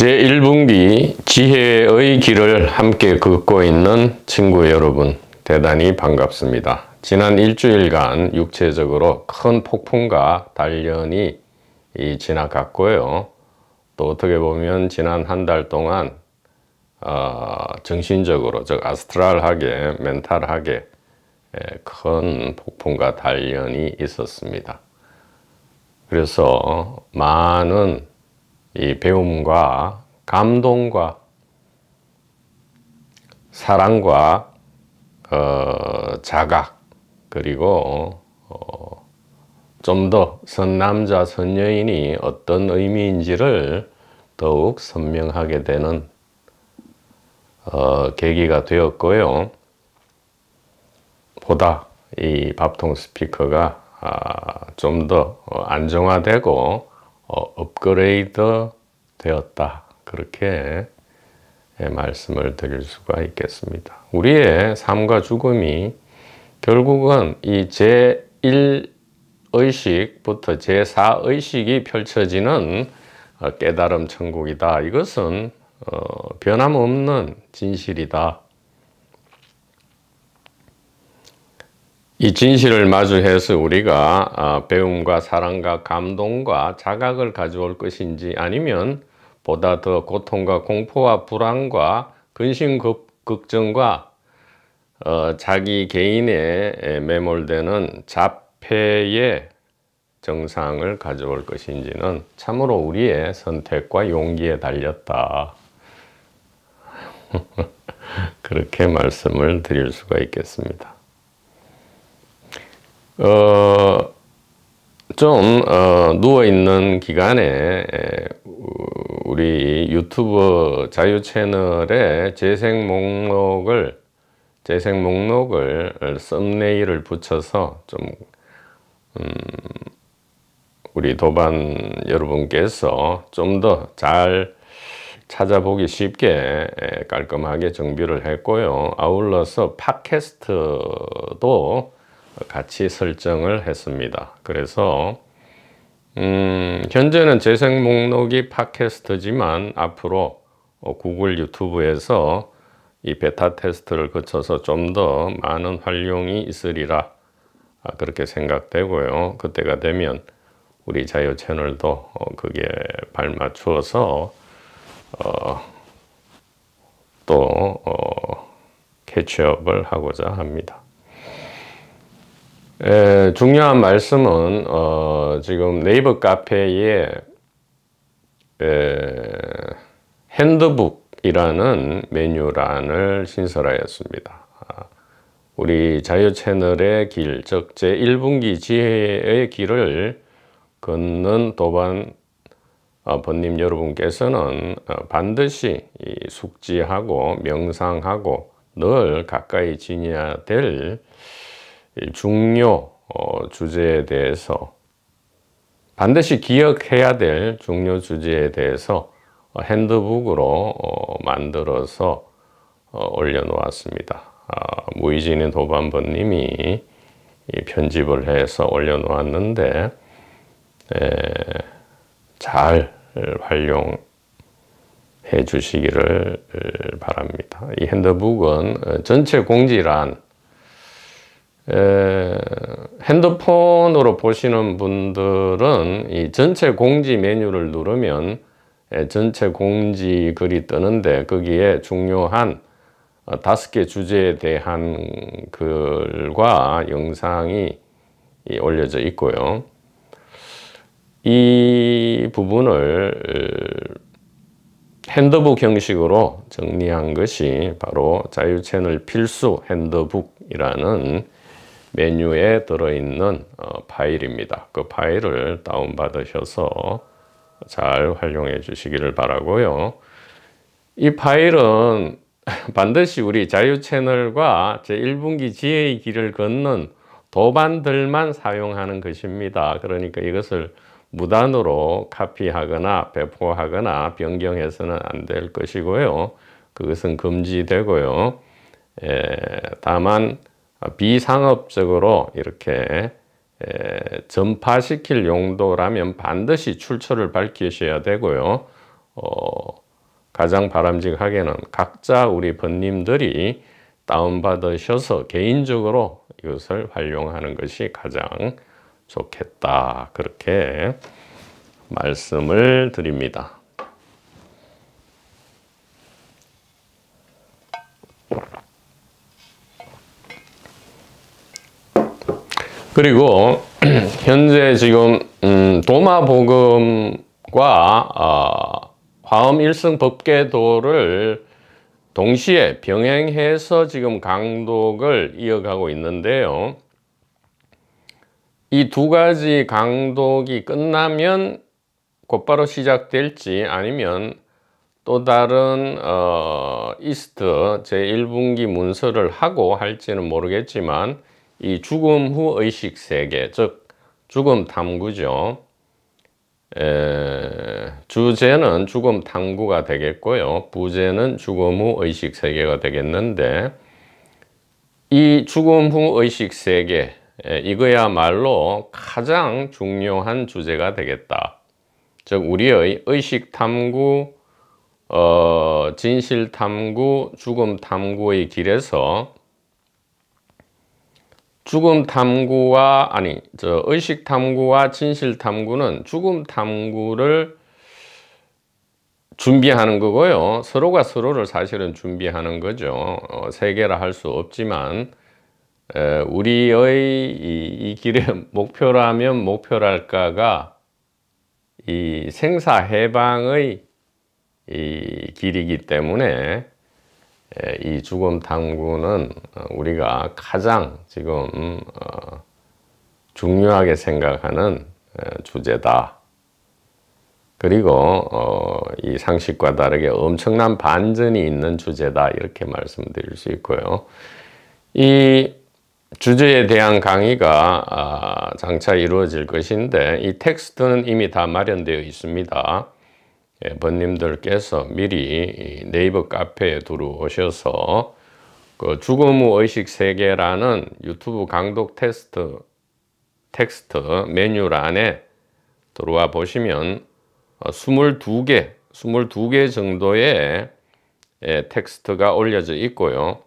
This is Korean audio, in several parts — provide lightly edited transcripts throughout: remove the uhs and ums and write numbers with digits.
제1분기 지혜의 길을 함께 걷고 있는 친구 여러분, 대단히 반갑습니다. 지난 일주일간 육체적으로 큰 폭풍과 단련이 지나갔고요. 또 어떻게 보면 지난 한 달 동안 정신적으로, 즉 아스트랄하게, 멘탈하게 큰 폭풍과 단련이 있었습니다. 그래서 많은 이 배움과 감동과 사랑과 자각, 그리고 좀 더 선남자 선여인이 어떤 의미인지를 더욱 선명하게 되는 계기가 되었고요. 보다 이 밥통 스피커가 좀 더 안정화되고 업그레이드 되었다, 그렇게 말씀을 드릴 수가 있겠습니다. 우리의 삶과 죽음이 결국은 이 제1의식부터 제4의식이 펼쳐지는 깨달음 천국이다. 이것은 변함없는 진실이다. 이 진실을 마주해서 우리가 배움과 사랑과 감동과 자각을 가져올 것인지, 아니면 보다 더 고통과 공포와 불안과 근심 걱정과 자기 개인에 매몰되는 자폐의 정상을 가져올 것인지는 참으로 우리의 선택과 용기에 달렸다. 그렇게 말씀을 드릴 수가 있겠습니다. 누워있는 기간에 우리 유튜브 자유 채널에 재생 목록을 썸네일을 붙여서 좀 우리 도반 여러분께서 좀 더 잘 찾아보기 쉽게 깔끔하게 정비를 했고요. 아울러서 팟캐스트도 같이 설정을 했습니다. 그래서 현재는 재생 목록이 팟캐스트지만 앞으로 구글 유튜브에서 이 베타 테스트를 거쳐서 좀 더 많은 활용이 있으리라, 그렇게 생각되고요. 그때가 되면 우리 자유 채널도 그게 발맞추어서 또 캐치업을 하고자 합니다. 중요한 말씀은 지금 네이버 카페에 핸드북이라는 메뉴란을 신설하였습니다. 우리 자유 채널의 길, 즉 제1분기 지혜의 길을 걷는 도반 번님 여러분께서는 반드시 숙지하고 명상하고 늘 가까이 지녀야 될 중요 주제에 대해서, 반드시 기억해야 될 중요 주제에 대해서 핸드북으로 만들어서 올려놓았습니다. 무의진인 도반번님이 편집을 해서 올려놓았는데 잘 활용해 주시기를 바랍니다. 이 핸드북은 전체 공지란, 핸드폰으로 보시는 분들은 이 전체 공지 메뉴를 누르면 전체 공지 글이 뜨는데, 거기에 중요한 5개 주제에 대한 글과 영상이 올려져 있고요. 이 부분을 핸드북 형식으로 정리한 것이 바로 자유 채널 필수 핸드북이라는 메뉴에 들어있는 파일입니다. 그 파일을 다운받으셔서 잘 활용해 주시기를 바라고요. 이 파일은 반드시 우리 자유 채널과 제1분기 지혜의 길을 걷는 도반들만 사용하는 것입니다. 그러니까 이것을 무단으로 카피하거나 배포하거나 변경해서는 안 될 것이고요. 그것은 금지되고요. 다만 비상업적으로 이렇게 전파시킬 용도라면 반드시 출처를 밝히셔야 되고요. 가장 바람직하게는 각자 우리 번님들이 다운받으셔서 개인적으로 이것을 활용하는 것이 가장 좋겠다. 그렇게 말씀을 드립니다. 그리고 현재 지금 도마복음과 화엄 일성 법궤도를 동시에 병행해서 지금 강독을 이어가고 있는데요. 이 두 가지 강독이 끝나면 곧바로 시작될지 아니면 또 다른 이스트 제1분기 문서를 하고 할지는 모르겠지만 이 죽음 후 의식 세계, 즉 죽음 탐구죠. 주제는 죽음 탐구가 되겠고요. 부제는 죽음 후 의식 세계가 되겠는데, 이 죽음 후 의식 세계, 이거야말로 가장 중요한 주제가 되겠다. 즉 우리의 의식 탐구, 진실 탐구, 죽음 탐구의 길에서 죽음 탐구와 의식 탐구와 진실 탐구는 죽음 탐구를 준비하는 거고요. 서로가 서로를 사실은 준비하는 거죠. 세계라 할 수 없지만 우리의 이 길의 목표라면 목표랄까가 이 생사해방의 이 길이기 때문에 이 죽음 탐구는 우리가 가장 지금 중요하게 생각하는 주제다. 그리고 이 상식과 다르게 엄청난 반전이 있는 주제다. 이렇게 말씀드릴 수 있고요. 이 주제에 대한 강의가 장차 이루어질 것인데 이 텍스트는 이미 다 마련되어 있습니다. 번님들께서 미리 네이버 카페에 들어오셔서 그 죽음 후 의식 세계라는 유튜브 강독 텍스트 메뉴란에 들어와 보시면 22개 정도의 텍스트가 올려져 있고요.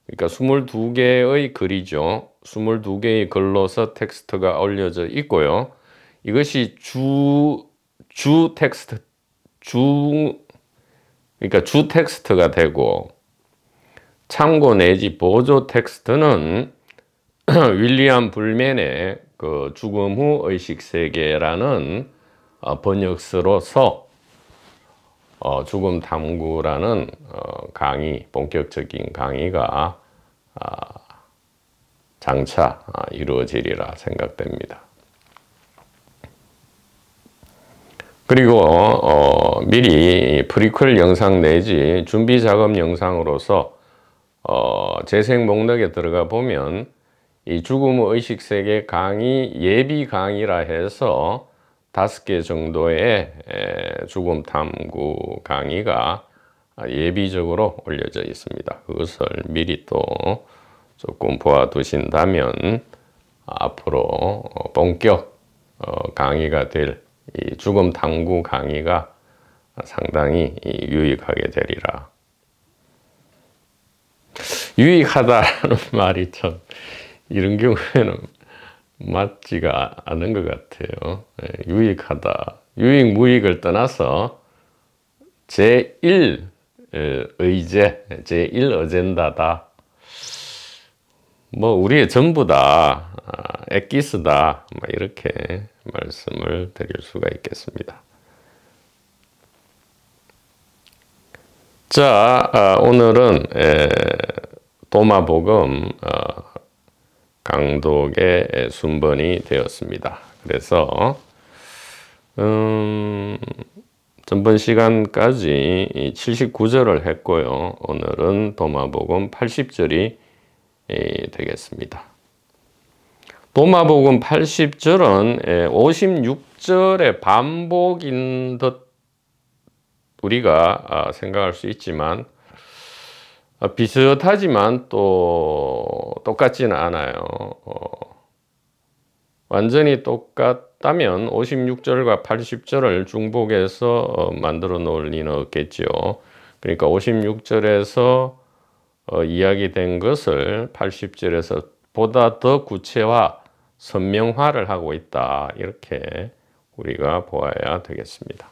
그러니까 22개의 글이죠. 22개의 글로서 텍스트가 올려져 있고요. 이것이 주 텍스트, 그러니까 주 텍스트가 되고, 참고 내지 보조 텍스트는 윌리엄 불맨의 그 죽음 후 의식 세계라는 번역서로서 죽음 탐구라는 강의, 본격적인 강의가 장차 이루어지리라 생각됩니다. 그리고 미리 프리퀄 영상 내지 준비 작업 영상으로서 재생 목록에 들어가 보면 이 죽음 후 의식 세계 강의 예비 강의라 해서 5개 정도의 죽음 탐구 강의가 예비적으로 올려져 있습니다. 그것을 미리 또 조금 보아두신다면 앞으로 본격 강의가 될 이 죽음 탐구 강의가 상당히 유익하게 되리라. 유익하다라는 말이 참 이런 경우에는 맞지가 않은 것 같아요. 유익하다. 유익, 무익을 떠나서 제1 의제, 제1 어젠다다. 뭐 우리의 전부다. 엑기스다. 이렇게 말씀을 드릴 수가 있겠습니다. 자, 오늘은 도마복음 강독의 순번이 되었습니다. 그래서 전번 시간까지 79절을 했고요. 오늘은 도마복음 80절이 되겠습니다. 도마복음 80절은 56절의 반복인 듯 우리가 생각할 수 있지만 비슷하지만 또 똑같지는 않아요. 완전히 똑같다면 56절과 80절을 중복해서 만들어 놓을 리는 없겠지요. 그러니까 56절에서 이야기된 것을 80절에서 보다 더 구체화, 선명화를 하고 있다. 이렇게 우리가 보아야 되겠습니다.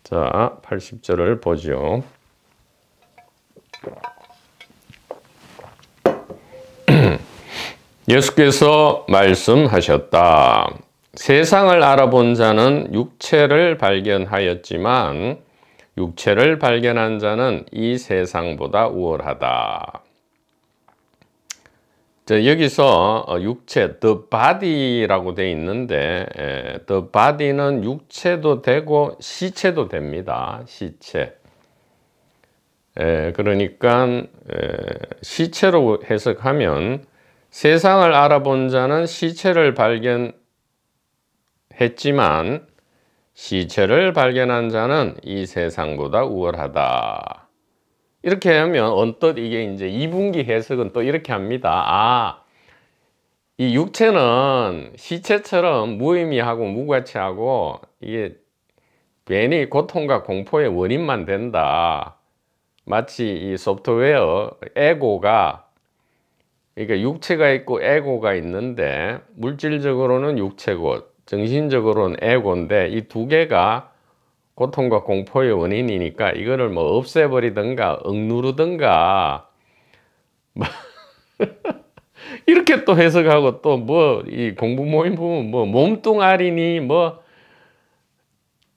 자, 80절을 보죠. 예수께서 말씀하셨다. 세상을 알아본 자는 육체를 발견하였지만 육체를 발견한 자는 이 세상보다 우월하다. 자, 여기서 육체, the body라고 되어 있는데 the body는 육체도 되고 시체도 됩니다. 시체. 그러니까 시체로 해석하면 세상을 알아본 자는 시체를 발견했지만 시체를 발견한 자는 이 세상보다 우월하다. 이렇게 하면 언뜻 이게 이제 이분기 해석은 또 이렇게 합니다. 이 육체는 시체처럼 무의미하고 무가치하고 이게 괜히 고통과 공포의 원인만 된다. 마치 이 소프트웨어 에고가, 그러니까 육체가 있고 에고가 있는데 물질적으로는 육체고 정신적으로는 에고인데 이 두 개가 고통과 공포의 원인이니까 이거를 뭐 없애버리든가 억누르든가 이렇게 또 해석하고, 또 뭐 이 공부 모임 보면 뭐 몸뚱아리니 뭐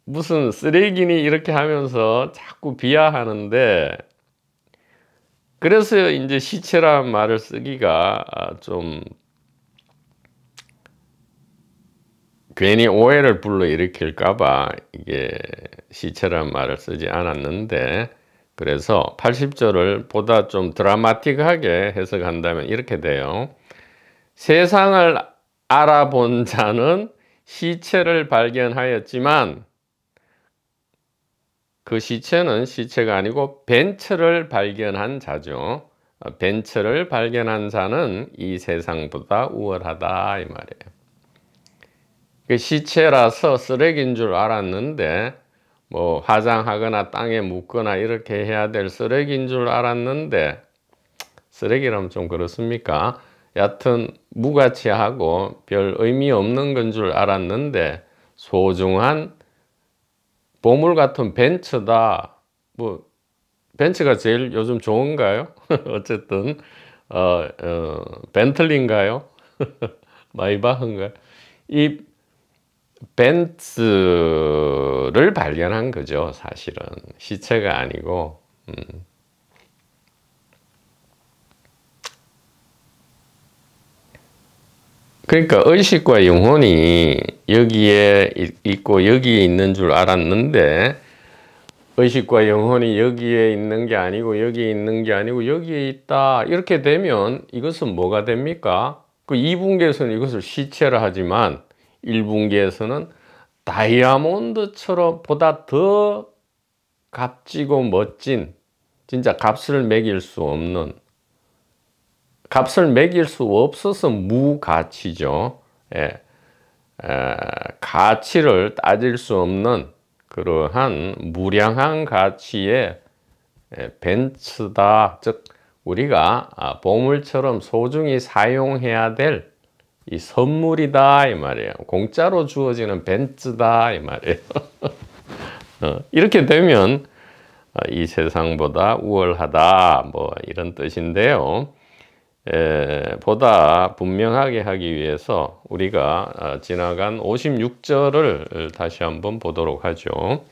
무슨 쓰레기니 이렇게 하면서 자꾸 비하하는데, 그래서 이제 시체란 말을 쓰기가 좀 괜히 오해를 불러일으킬까봐 이게 시체란 말을 쓰지 않았는데, 그래서 80절을 보다 좀 드라마틱하게 해석한다면 이렇게 돼요. 세상을 알아본 자는 시체를 발견하였지만 그 시체는 시체가 아니고 벤처를 발견한 자죠. 벤처를 발견한 자는 이 세상보다 우월하다 이 말이에요. 그 시체라서 쓰레기인 줄 알았는데, 뭐 화장하거나 땅에 묻거나 이렇게 해야 될 쓰레기인 줄 알았는데, 쓰레기라면 좀 그렇습니까? 여하튼 무가치하고 별 의미 없는 건 줄 알았는데 소중한 보물 같은 벤츠다. 뭐 벤츠가 제일 요즘 좋은가요? 어쨌든 벤틀리인가요? 마이바흐인가요? 이 벤츠를 발견한 거죠. 사실은 시체가 아니고. 그러니까 의식과 영혼이 여기에 있고 여기에 있는 줄 알았는데, 의식과 영혼이 여기에 있는 게 아니고 여기에 있는 게 아니고 여기에 있다. 이렇게 되면 이것은 뭐가 됩니까? 그 2분계에서는 이것을 시체라 하지만 1분계에서는 다이아몬드처럼 보다 더 값지고 멋진, 진짜 값을 매길 수 없는, 값을 매길 수 없어서 무가치죠. 가치를 따질 수 없는 그러한 무량한 가치의 벤츠다. 즉 우리가 보물처럼 소중히 사용해야 될 이 선물이다 이 말이에요. 공짜로 주어지는 벤츠다 이 말이에요. 이렇게 되면 이 세상보다 우월하다 뭐 이런 뜻인데요. 보다 분명하게 하기 위해서 우리가 지나간 56절을 다시 한번 보도록 하죠.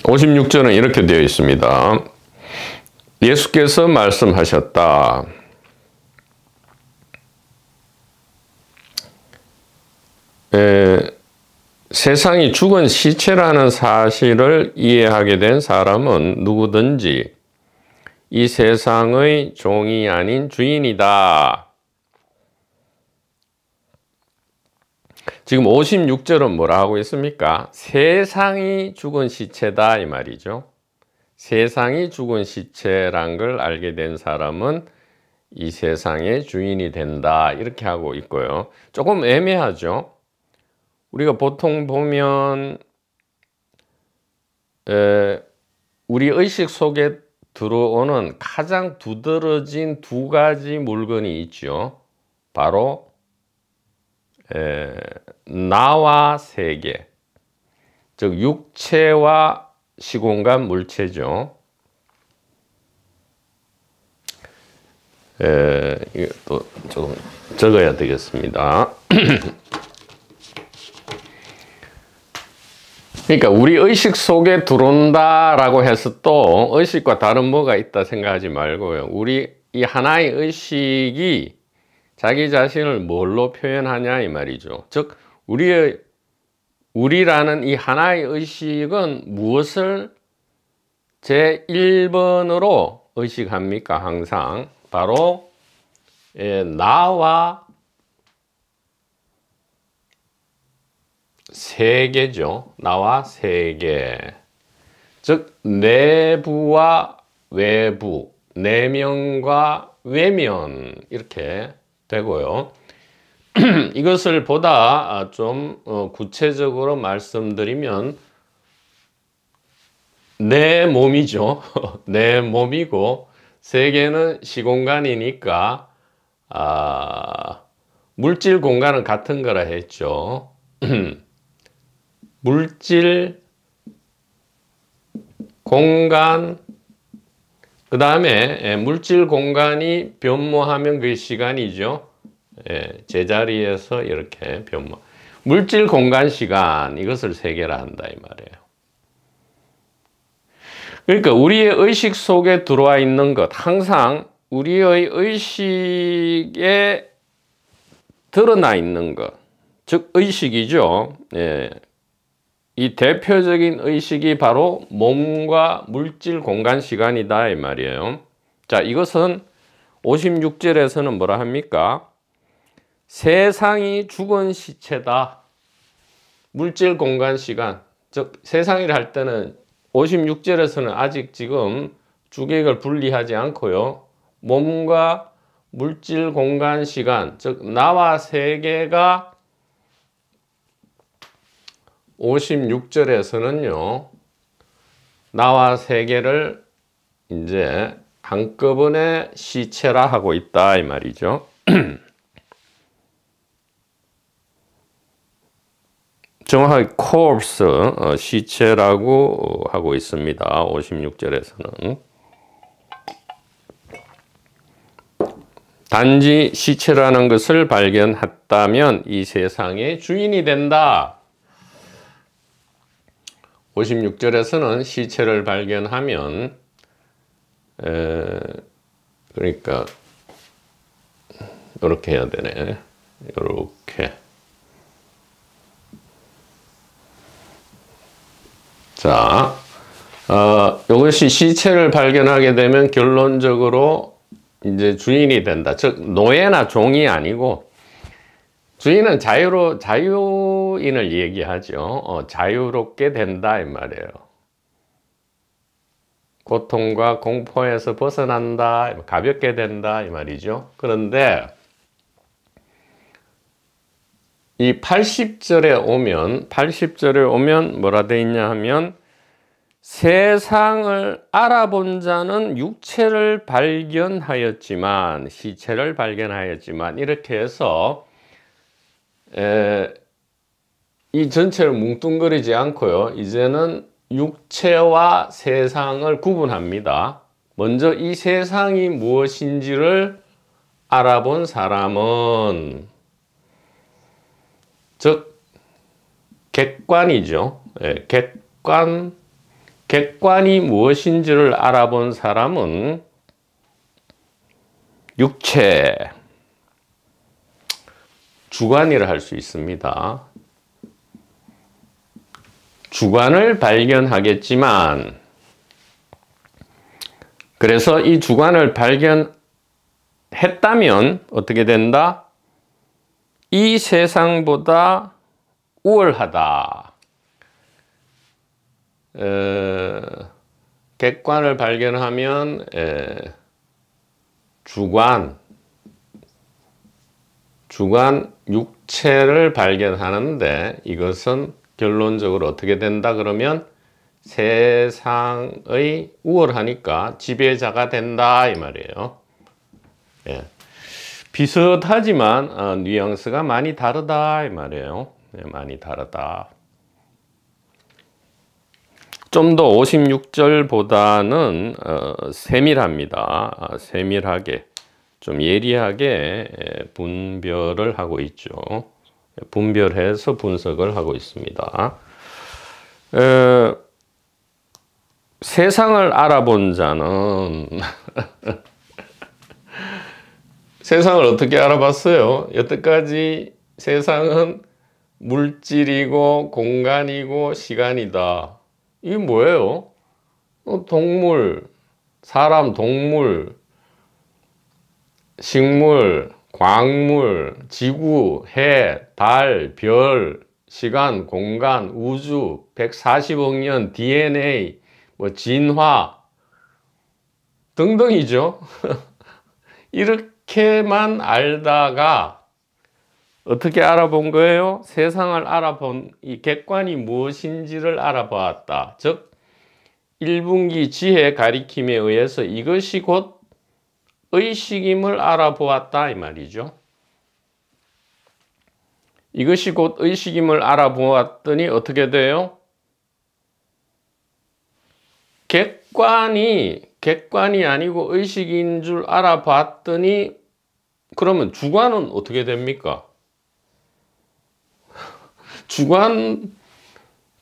(56절은) 이렇게 되어 있습니다. 예수께서 말씀하셨다. 세상이 죽은 시체라는 사실을 이해하게 된 사람은 누구든지 이 세상의 종이 아닌 주인이다. 지금 56절은 뭐라 하고 있습니까? 세상이 죽은 시체다 이 말이죠. 세상이 죽은 시체란 걸 알게 된 사람은 이 세상의 주인이 된다 이렇게 하고 있고요. 조금 애매하죠. 우리가 보통 보면 우리 의식 속에 들어오는 가장 두드러진 두 가지 물건이 있죠. 바로 나와 세계, 즉 육체와 시공간 물체죠. 이거 또 조금 적어야 되겠습니다. 그러니까 우리 의식 속에 들어온다라고 해서 또 의식과 다른 뭐가 있다 생각하지 말고요. 우리 이 하나의 의식이 자기 자신을 뭘로 표현하냐 이 말이죠. 즉 우리라는 이 하나의 의식은 무엇을 제 1번으로 의식합니까? 항상 바로 나와 세계죠. 나와 세계. 즉 내부와 외부, 내면과 외면 이렇게 되고요. 이것을 보다 좀 구체적으로 말씀드리면 내 몸이죠. 내 몸이고 세계는 시공간이니까 물질 공간은 같은 거라 했죠. 물질 공간 그 다음에 물질 공간이 변모하면 그게 시간이죠. 제자리에서 이렇게 변모. 물질 공간 시간 이것을 세계라 한다 이 말이에요. 그러니까 우리의 의식 속에 들어와 있는 것 항상 우리의 의식에 드러나 있는 것, 즉 의식이죠. 이 대표적인 의식이 바로 몸과 물질 공간 시간이다 이 말이에요. 자, 이것은 56절에서는 뭐라 합니까? 세상이 죽은 시체다. 물질 공간 시간. 즉 세상이라 할 때는 56절에서는 아직 지금 주객을 분리하지 않고요. 몸과 물질 공간 시간, 즉 나와 세계가 56절에서는요. 나와 세계를 이제 한꺼번에 시체라 하고 있다 이 말이죠. 정확하게 corpse, 시체라고 하고 있습니다. 56절에서는. 단지 시체라는 것을 발견했다면 이 세상의 주인이 된다. 56절에서는 시체를 발견하면 그러니까 이렇게 해야 되네. 이렇게. 자, 이것이 시체를 발견하게 되면 결론적으로 이제 주인이 된다. 즉 노예나 종이 아니고 주인은 자유인을 얘기하죠. 자유롭게 된다 이 말이에요. 고통과 공포에서 벗어난다, 가볍게 된다 이 말이죠. 그런데 이 80절에 오면 뭐라 돼 있냐 하면 세상을 알아본 자는 육체를 발견하였지만 시체를 발견하였지만 이렇게 해서 이 전체를 뭉뚱그리지 않고요. 이제는 육체와 세상을 구분합니다. 먼저 이 세상이 무엇인지를 알아본 사람은 즉 객관이죠. 객관이 무엇인지를 알아본 사람은 육체, 주관이라 할 수 있습니다. 주관을 발견하겠지만 그래서 이 주관을 발견했다면 어떻게 된다? 이 세상보다 우월하다. 객관을 발견하면 주관, 주관 육체를 발견하는데 이것은 결론적으로 어떻게 된다 그러면 세상의 우월하니까 지배자가 된다 이 말이에요. 예. 비슷하지만 뉘앙스가 많이 다르다 이 말이에요. 예, 많이 다르다. 좀 더 56절보다는 세밀합니다. 세밀하게 좀 예리하게 분별을 하고 있죠. 분별해서 분석을 하고 있습니다. 세상을 알아본 자는 세상을 어떻게 알아봤어요? 여태까지 세상은 물질이고 공간이고 시간이다. 이게 뭐예요? 동물, 사람, 동물, 식물, 광물, 지구, 해, 달, 별, 시간, 공간, 우주, 140억 년, DNA, 진화 등등이죠. 이렇게만 알다가 어떻게 알아본 거예요? 세상을 알아본 이 객관이 무엇인지를 알아보았다. 즉 1분기 지혜 가리킴에 의해서 이것이 곧 의식임을 알아보았다 이 말이죠. 이것이 곧 의식임을 알아보았더니 어떻게 돼요? 객관이 아니고 의식인 줄 알아봤더니 그러면 주관은 어떻게 됩니까?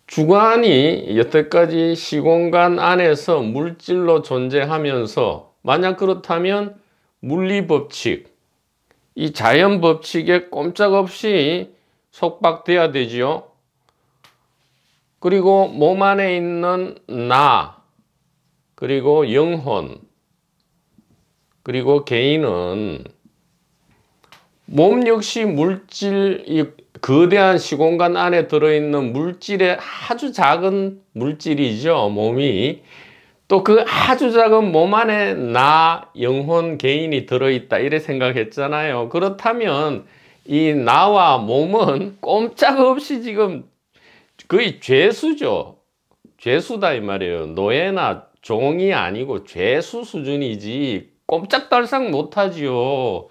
주관이 여태까지 시공간 안에서 물질로 존재하면서 만약 그렇다면 물리법칙, 이 자연법칙에 꼼짝없이 속박돼야 되지요. 그리고 몸 안에 있는 나, 그리고 영혼, 그리고 개인은 몸 역시 물질, 이 거대한 시공간 안에 들어있는 물질의 아주 작은 물질이죠. 몸이. 또 그 아주 작은 몸 안에 나, 영혼, 개인이 들어있다 이래 생각했잖아요. 그렇다면 이 나와 몸은 꼼짝없이 지금 거의 죄수죠. 죄수다 이 말이에요. 노예나 종이 아니고 죄수 수준이지 꼼짝달싹 못하지요.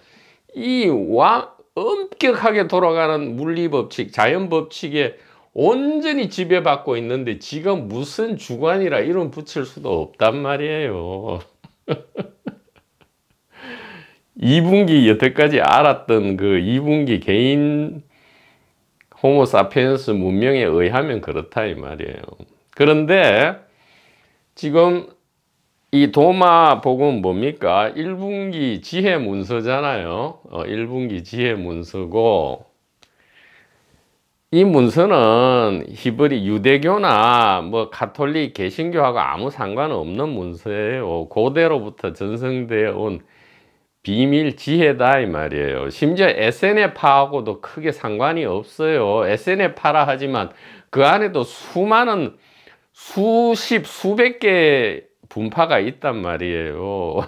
엄격하게 돌아가는 물리법칙, 자연법칙에 온전히 지배받고 있는데 지금 무슨 주관이라 이름 붙일 수도 없단 말이에요. 2분기 여태까지 알았던 그 2분기 개인 호모사피엔스 문명에 의하면 그렇다 이 말이에요. 그런데 지금 이 도마 복음 뭡니까? 1분기 지혜 문서잖아요. 1분기 지혜 문서고 이 문서는 히브리 유대교나 가톨릭 개신교하고 아무 상관없는 문서예요. 고대로부터 전승되어 온 비밀 지혜다 이 말이에요. 심지어 SNF하고도 크게 상관이 없어요. SNF라 하지만 그 안에도 수많은 수백 개 분파가 있단 말이에요.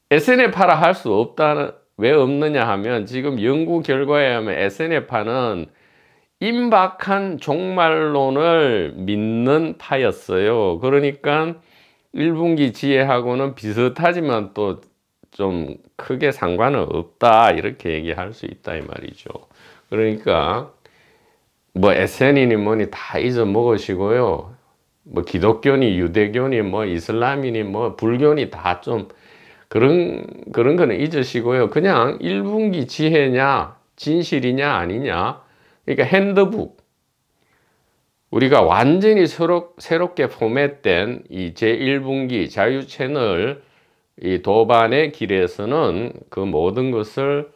SNF라 할 수 없다는 왜 없느냐 하면 지금 연구 결과에 의하면 SNF파는 임박한 종말론을 믿는 파였어요. 그러니까 1분기 지혜하고는 비슷하지만 또 좀 크게 상관은 없다 이렇게 얘기할 수 있다 이 말이죠. 그러니까 SN이니 뭐니 다 잊어먹으시고요. 기독교니 유대교니 이슬람이니 불교니 다 좀 그런 거는 잊으시고요. 그냥 1분기 지혜냐 진실이냐 아니냐, 그러니까 핸드북, 우리가 완전히 새롭게 포맷된 이 제1분기 자유 채널 이 도반의 길에서는 그 모든 것을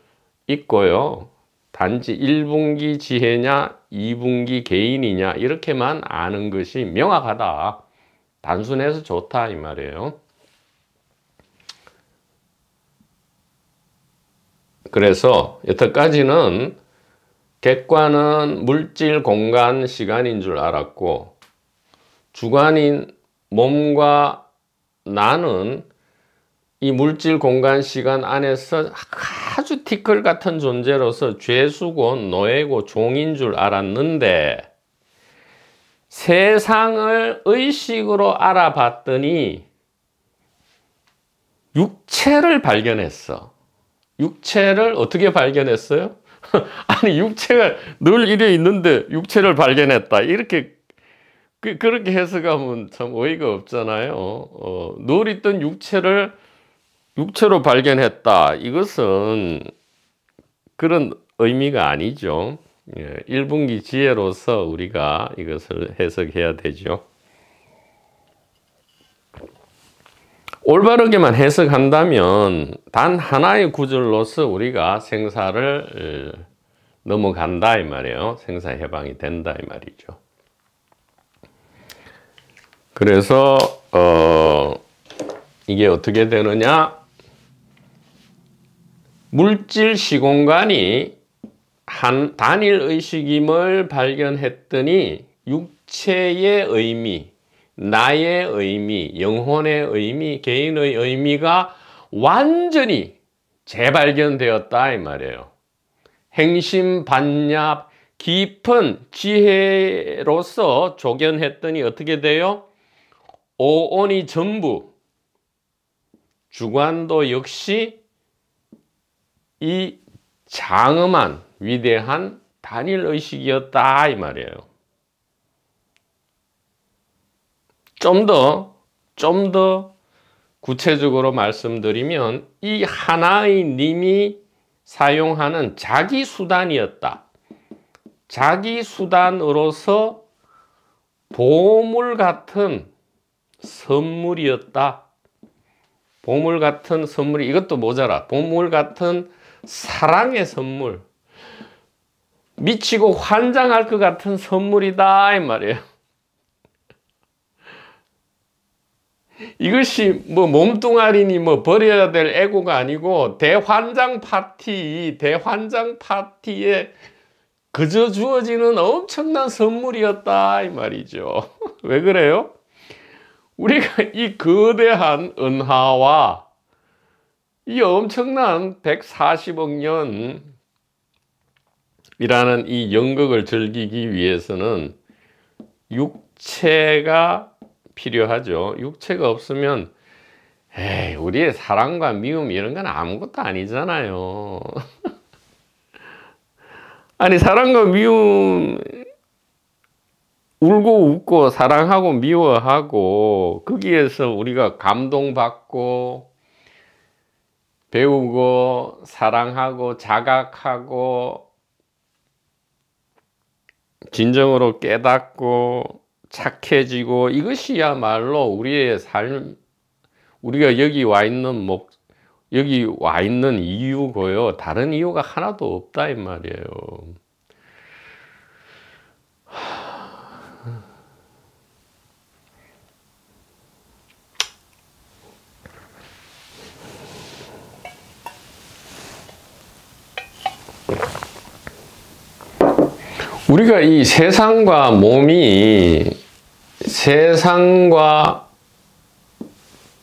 잊고요. 단지 1분기 지혜냐 2분기 개인이냐 이렇게만 아는 것이 명확하다, 단순해서 좋다 이 말이에요. 그래서 여태까지는 객관은 물질, 공간, 시간인 줄 알았고 주관인 몸과 나는 이 물질 공간 시간 안에서 아주 티끌 같은 존재로서 죄수고 노예고 종인 줄 알았는데 세상을 의식으로 알아봤더니 육체를 발견했어. 육체를 어떻게 발견했어요? 아니 육체가 늘 이래 있는데 육체를 발견했다 이렇게 그렇게 해석하면 참 어이가 없잖아요. 늘 있던 육체를 육체로 발견했다 이것은 그런 의미가 아니죠. 1분기 지혜로서 우리가 이것을 해석해야 되죠. 올바르게만 해석한다면 단 하나의 구절로서 우리가 생사를 넘어간다 이 말이에요. 생사 해방이 된다 이 말이죠. 그래서 이게 어떻게 되느냐? 물질 시공간이 한 단일 의식임을 발견했더니 육체의 의미, 나의 의미, 영혼의 의미, 개인의 의미가 완전히 재발견되었다 이 말이에요. 행심반nhập 깊은 지혜로서 조견했더니 어떻게 돼요? 오온이 전부 주관도 역시 이 장엄한 위대한 단일 의식이었다 이 말이에요. 좀 더 구체적으로 말씀드리면 이 하나의 님이 사용하는 자기 수단이었다. 자기 수단으로서 보물 같은 선물이었다. 보물 같은 선물이 이것도 모자라. 보물 같은 사랑의 선물. 미치고 환장할 것 같은 선물이다 이 말이에요. 이것이 뭐 몸뚱아리니 뭐 버려야 될 에고가 아니고 대환장 파티에 그저 주어지는 엄청난 선물이었다 이 말이죠. 왜 그래요? 우리가 이 거대한 은하와 이 엄청난 140억 년이라는 이 연극을 즐기기 위해서는 육체가 필요하죠. 육체가 없으면 우리의 사랑과 미움 이런 건 아무것도 아니잖아요. 아니 사랑과 미움 울고 웃고 사랑하고 미워하고 거기에서 우리가 감동받고 배우고 사랑하고 자각하고 진정으로 깨닫고 착해지고 이것이야말로 우리의 삶, 우리가 여기 와 있는 이유고요. 다른 이유가 하나도 없다 이 말이에요. 우리가 이 세상과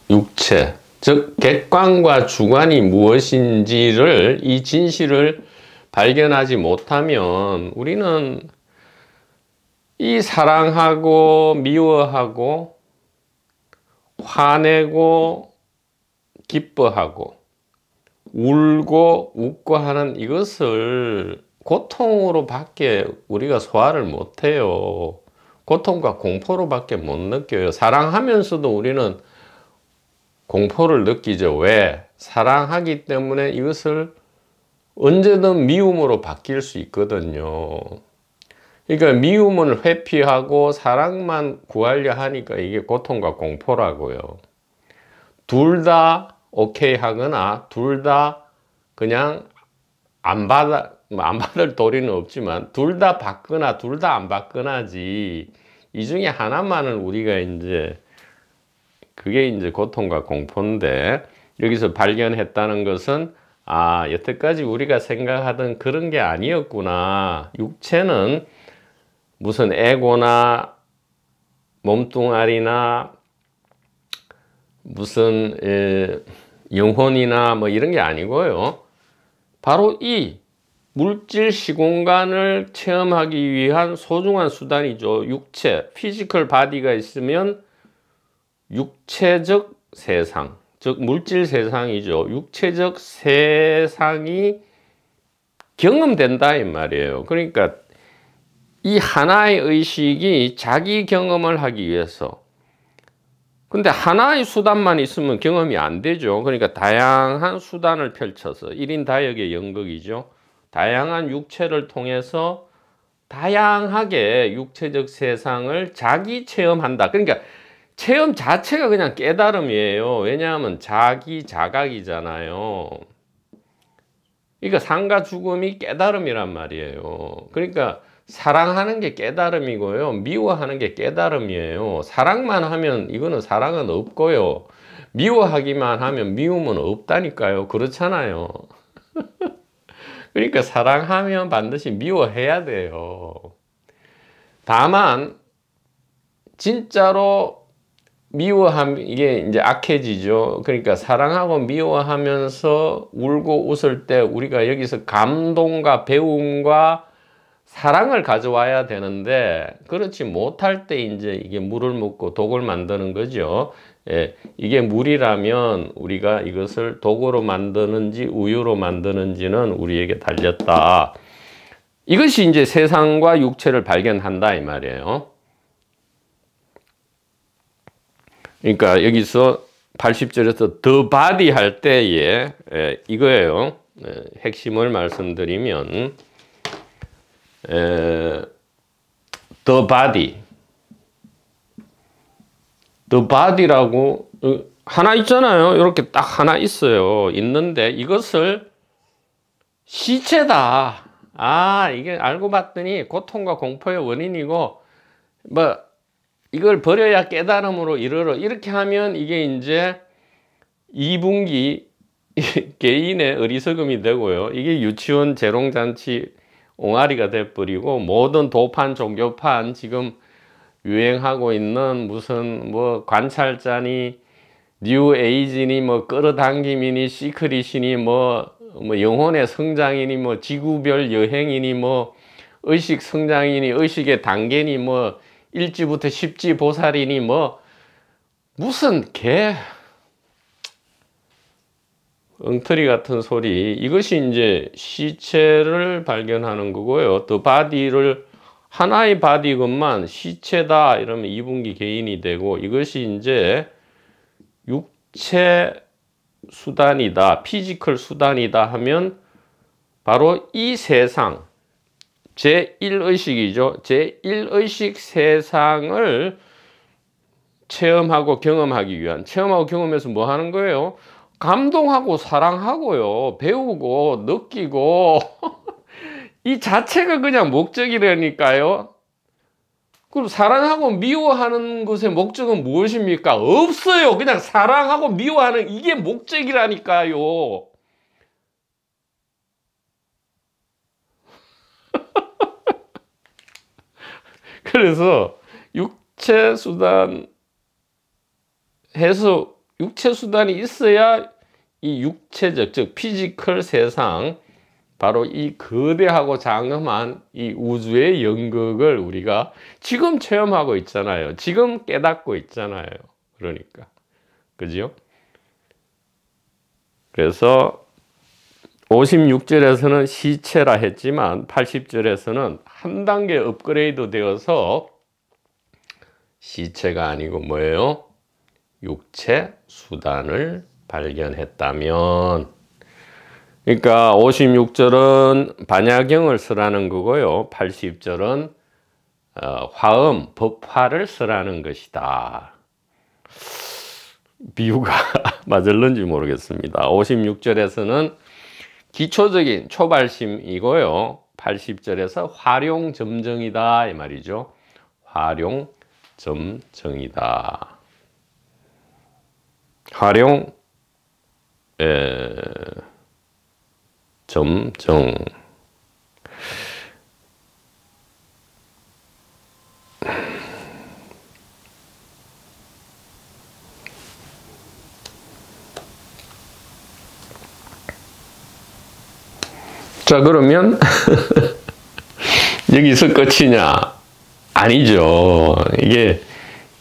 육체, 즉 객관과 주관이 무엇인지를 이 진실을 발견하지 못하면 우리는 이 사랑하고 미워하고 화내고 기뻐하고 울고 웃고 하는 이것을 고통으로 밖에 우리가 소화를 못해요. 고통과 공포로 밖에 못 느껴요. 사랑하면서도 우리는 공포를 느끼죠. 왜? 사랑하기 때문에 이것을 언제든 미움으로 바뀔 수 있거든요. 그러니까 미움을 회피하고 사랑만 구하려 하니까 이게 고통과 공포라고요. 둘 다 오케이 하거나 둘 다 그냥 안 받을 도리는 없지만 둘 다 받거나 둘 다 안 받거나지 이 중에 하나만을 우리가 그게 고통과 공포인데 여기서 발견했다는 것은 여태까지 우리가 생각하던 그런 게 아니었구나. 육체는 무슨 에고나 몸뚱아리나 무슨 영혼이나 뭐 이런 게 아니고요. 바로 이 물질 시공간을 체험하기 위한 소중한 수단이죠. 육체, 피지컬 바디가 있으면 육체적 세상, 즉 물질 세상이죠. 육체적 세상이 경험된다 이 말이에요. 그러니까 이 하나의 의식이 자기 경험을 하기 위해서, 근데 하나의 수단만 있으면 경험이 안 되죠. 그러니까 다양한 수단을 펼쳐서 1인 다역의 연극이죠. 다양한 육체를 통해서 다양하게 육체적 세상을 자기 체험한다. 그러니까 체험 자체가 그냥 깨달음이에요. 왜냐하면 자기 자각이잖아요. 그러니까 삶과 죽음이 깨달음이란 말이에요. 그러니까 사랑하는 게 깨달음이고요. 미워하는 게 깨달음이에요. 사랑만 하면 이거는 사랑은 없고요. 미워하기만 하면 미움은 없다니까요. 그렇잖아요. 그러니까 사랑하면 반드시 미워해야 돼요. 다만 진짜로 미워하면 이게 이제 악해지죠. 그러니까 사랑하고 미워하면서 울고 웃을 때 우리가 여기서 감동과 배움과 사랑을 가져와야 되는데 그렇지 못할 때 이제 이게 물을 묻고 독을 만드는 거죠. 예, 이게 물이라면 우리가 이것을 독으로 만드는지 우유로 만드는지는 우리에게 달렸다. 이것이 이제 세상과 육체를 발견한다 이 말이에요. 그러니까 여기서 80절에서 the body 할 때에 이거예요. 핵심을 말씀드리면 the body라고 하나 있잖아요. 이렇게 딱 하나 있어요. 있는데 이것을 시체다. 아, 이게 알고 봤더니 고통과 공포의 원인이고 뭐 이걸 버려야 깨달음으로 이르러, 이렇게 하면 이게 이제 2분기 개인의 어리석음이 되고요. 이게 유치원 재롱잔치 옹알이가 돼버리고 모든 도판 종교판 지금 유행하고 있는 무슨 뭐 관찰자니 뉴 에이지니 뭐 끌어당김이니 시크릿이니 뭐 영혼의 성장이니 뭐 지구별 여행이니 뭐 의식 성장이니 의식의 단계니 뭐 일지부터 십지 보살이니 뭐 무슨 개 엉터리 같은 소리. 이것이 이제 시체를 발견하는 거고요. 또 바디를 하나의 바디것만 시체다 이러면 2분기 개인이 되고, 이것이 이제 육체 수단이다, 피지컬 수단이다 하면 바로 이 세상 제1의식이죠. 제1의식 세상을 체험하고 경험하기 위한, 체험하고 경험해서 뭐 하는 거예요? 감동하고 사랑하고요. 배우고 느끼고 이 자체가 그냥 목적이라니까요. 그럼 사랑하고 미워하는 것의 목적은 무엇입니까? 없어요. 그냥 사랑하고 미워하는 이게 목적이라니까요. 그래서 육체 수단 해서 육체 수단이 있어야 이 육체적, 즉 피지컬 세상, 바로 이 거대하고 장엄한 이 우주의 연극을 우리가 지금 체험하고 있잖아요. 지금 깨닫고 있잖아요. 그러니까 그죠? 그래서 56절에서는 시체라 했지만 80절에서는 한 단계 업그레이드 되어서 시체가 아니고 뭐예요? 육체 수단을 발견했다면, 그러니까 56절은 반야경을 쓰라는 거고요. 80절은 화음, 법화를 쓰라는 것이다. 비유가 맞을는지 모르겠습니다. 56절에서는 기초적인 초발심이고요. 80절에서 활용점정이다 이 말이죠. 활용점정이다. 점정. 자, 그러면 여기서 끝이냐? 아니죠. 이게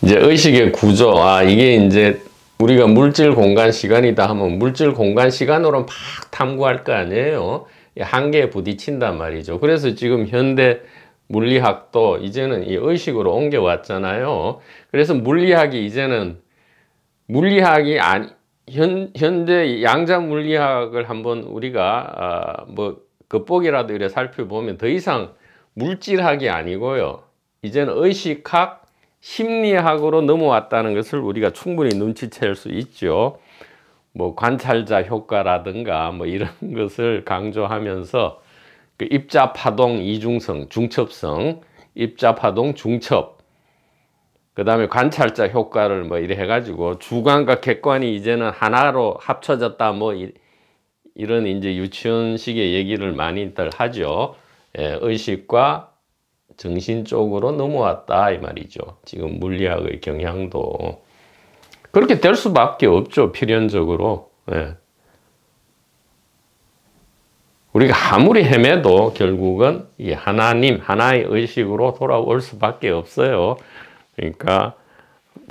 이제 의식의 구조, 이게 이제 우리가 물질 공간 시간이다 하면 물질 공간 시간으로 막 탐구할 거 아니에요. 한계에 부딪힌단 말이죠. 그래서 지금 현대 물리학도 이제는 이 의식으로 옮겨왔잖아요. 그래서 물리학이 이제는 물리학이 현재 양자 물리학을 한번 우리가 뭐 겉보기라도 이래 살펴보면 더 이상 물질학이 아니고요. 이제는 의식학, 심리학으로 넘어왔다는 것을 우리가 충분히 눈치챌 수 있죠. 뭐 관찰자 효과라든가 뭐 이런 것을 강조하면서 그 입자 파동 이중성, 중첩성, 입자 파동 중첩, 그 다음에 관찰자 효과를 뭐 이래 해가지고 주관과 객관이 이제는 하나로 합쳐졌다 뭐 이런 이제 유치원식의 얘기를 많이들 하죠. 의식과 정신 쪽으로 넘어왔다 이 말이죠. 지금 물리학의 경향도 그렇게 될 수밖에 없죠. 필연적으로. 우리가 아무리 헤매도 결국은 이 하나님, 하나의 의식으로 돌아올 수밖에 없어요. 그러니까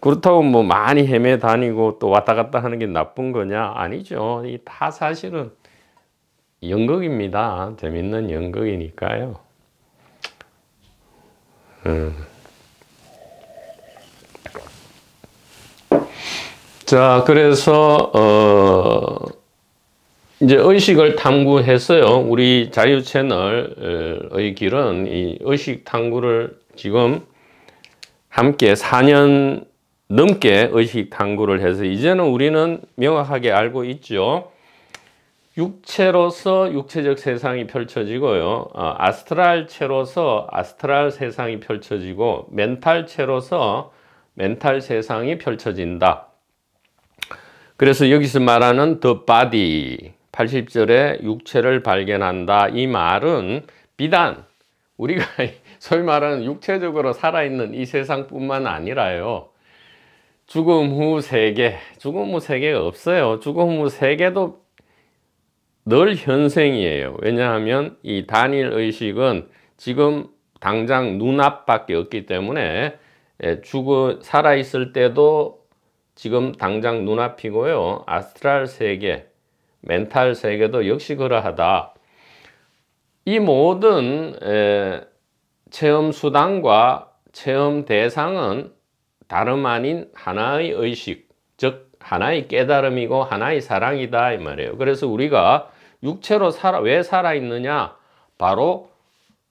그렇다고 뭐 많이 헤매 다니고 또 왔다 갔다 하는 게 나쁜 거냐? 아니죠. 이 다 사실은 연극입니다. 재밌는 연극이니까요. 자, 그래서 이제 의식을 탐구해서요. 우리 자유 채널의 길은 이 의식 탐구를 지금 함께 4년 넘게 의식 탐구를 해서 이제는 우리는 명확하게 알고 있죠. 육체로서 육체적 세상이 펼쳐지고요. 아스트랄체로서 아스트랄 세상이 펼쳐지고 멘탈체로서 멘탈 세상이 펼쳐진다. 그래서 여기서 말하는 the body, 80절에 육체를 발견한다. 이 말은 비단 우리가 소위 말하는 육체적으로 살아있는 이 세상뿐만 아니라요. 죽음 후 세계, 죽음 후 세계가 없어요. 죽음 후 세계도 늘 현생이에요. 왜냐하면 이 단일 의식은 지금 당장 눈앞밖에 없기 때문에 살아있을 때도 지금 당장 눈앞이고요. 아스트랄 세계, 멘탈 세계도 역시 그러하다. 이 모든 체험 수단과 체험 대상은 다름 아닌 하나의 의식, 즉 하나의 깨달음이고 하나의 사랑이다 이 말이에요. 그래서 우리가 육체로 왜 살아있느냐? 바로